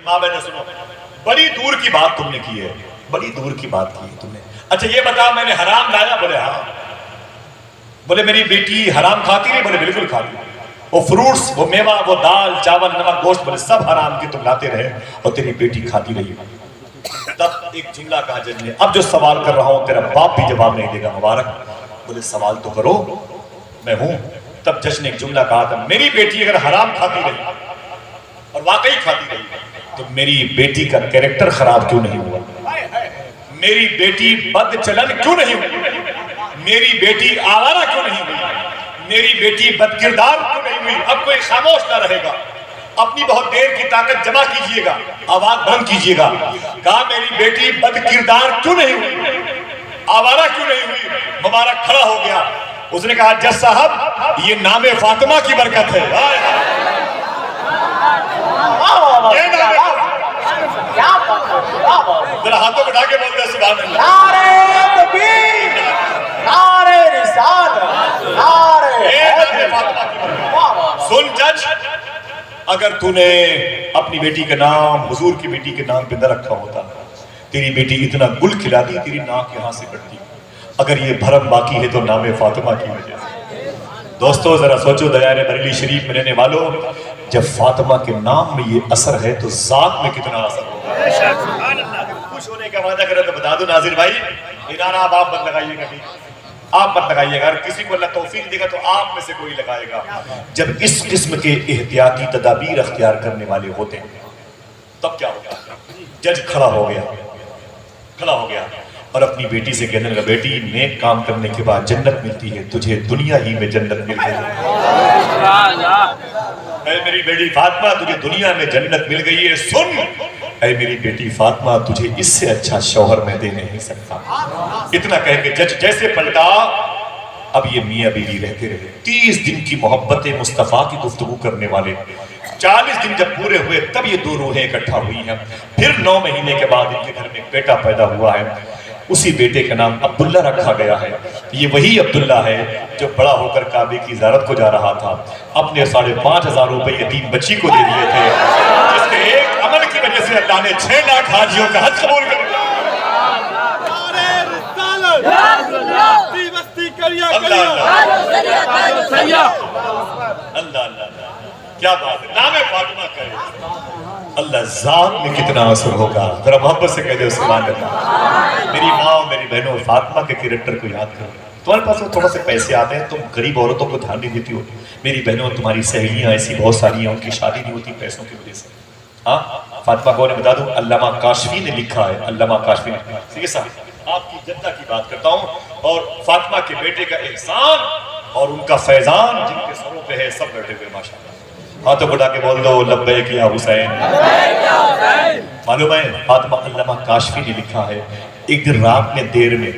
ماں بہنیں سنو، بڑی دور کی بات تم نے کی ہے، بڑی دور کی بات کی ہے تم نے. اچھا یہ بتا میں نے حرام لایا؟ بولے ہاں. بولے میری بیٹی حرام کھاتی نہیں؟ بولے بالکل کھاتی. وہ فروٹس، وہ میوہ، وہ دال چاول نمک گوشت، بولے سب حرام کی تم لاتے رہے اور تیری بیٹی کھاتی رہی. تب ایک جملہ کہا جج نے، اب جو سوال کر رہا ہوں تیرا باپ بھی جواب نہیں دے گا. مبارک. بولے سوال تو کرو، میں ہوں. تب جج نے ایک جملہ کہا تھا، میری بیٹی اگر حرام کھاتی رہی اور واقعی کھاتی رہی تو میری بیٹی کا کیریکٹر خراب کیوں نہیں ہوا؟ میری بیٹی بد چلن کیوں نہیں ہوئی؟ میری بیٹی آوارہ کیوں نہیں ہوئی؟ میری بیٹی بد کردار کیوں نہیں ہوئی؟ اب کوئی خاموش نہ رہے گا. اپنی بہت دیر کی طاقت جمع کیجئے گا، آواز بند کیجئے گا. کہا میری بیٹی بد کردار کیوں نہیں ہوئی؟ آوارہ کیوں نہیں ہوئی؟ مبارک کھڑا ہو گیا. اس نے کہا جج صاحب یہ نام فاطمہ کی برکت ہے. ذرا ہاتھوں بٹھا کے بولتے ہیں سبحان اللہ. نعرہ تکبیر، نعرہ رسالت، نعرہ فاطمہ. سن جج، اگر تو نے اپنی بیٹی کا نام حضور کی بیٹی کے نام پہ نہ رکھا ہوتا، تیری بیٹی اتنا گل کھلاتی تیری ناک یہاں سے کٹتی. اگر یہ بھرم باقی ہے تو نام فاطمہ کی وجہ سے. دوستو ذرا سوچو، دیار بریلی شریف میں رہنے والوں، جب فاطمہ کے نام میں یہ اثر ہے تو ذات میں کتنا اثر ہوگا. خوش ہونے کا وعدہ کرے تو بتا دو ناظر بھائی، ادارہ آپ مت لگائیے گا، آپ مت لگائیے گا. اگر کسی کو اللہ توفیق دے گا تو آپ میں سے کوئی لگائے گا. جب اس قسم کے احتیاطی تدابیر اختیار کرنے والے ہوتے ہیں تب کیا ہوگا؟ جج کھڑا ہو گیا اور اپنی بیٹی سے کہنے لگا، بیٹی نیک کام کرنے کے بعد جنت ملتی ہے، تجھے دنیا ہی میں جنت مل گئی. اے میری بیٹی فاطمہ تجھے دنیا میں جنت مل گئی ہے. سن اے میری بیٹی فاطمہ تجھے اس سے اچھا شوہر میں دے نہیں سکتا. اتنا کہہ کے جج جیسے پلٹا. اب یہ میاں بیوی رہتے رہے 30 دن کی محبت مصطفیٰ کی گفتگو کرنے والے. 40 دن جب پورے ہوئے تب یہ دو روحیں اکٹھا ہوئی ہیں. پھر 9 مہینے کے بعد ان کے گھر میں ایک بیٹا پیدا ہوا ہے. اسی بیٹے کا نام عبداللہ رکھا گیا ہے. یہ وہی عبداللہ ہے جو بڑا ہو کر کعبے کی زیارت کو جا رہا تھا. اپنے 5,500 روپے یتیم بچی کو دے دیے تھے، جس کے ایک عمل کی وجہ سے اللہ نے 6 لاکھ حاجیوں کا حج قبول کر لیا. اللہ کیا بات ہے. نام فاطمہ کا ہے. اللہ ذات میں کتنا اثر ہوگا. ذرا محبت سے کہہ دے سبحان اللہ. میری ماں اور میری بہنوں فاطمہ کے کریکٹر کو یاد کرو. تمہارے پاس تھوڑا سے پیسے آتے ہیں، تم غریب عورتوں کو دھیان نہیں دیتی ہو. میری بہنوں تمہاری سہیلیاں ایسی بہت ساری ہیں، ان کی شادی نہیں ہوتی پیسوں کی وجہ سے. ہاں فاطمہ کو بتا دوں، علامہ کاشفی نے لکھا ہے. علامہ کاشفی نے ٹھیک ہے. آپ کی جدہ کی بات کرتا ہوں اور فاطمہ کے بیٹے کا احسان اور ان کا فیضان جن کے سروں پہ ہے، سب بیٹھے ہوئے ماشاء اللہ. ہاتھوں بڑھا کے بول دو لبیک یا حسین. معلوم ہے فاطمہ علامہ کاشفی نے لکھا ہے، ایک دن رات میں دیر میں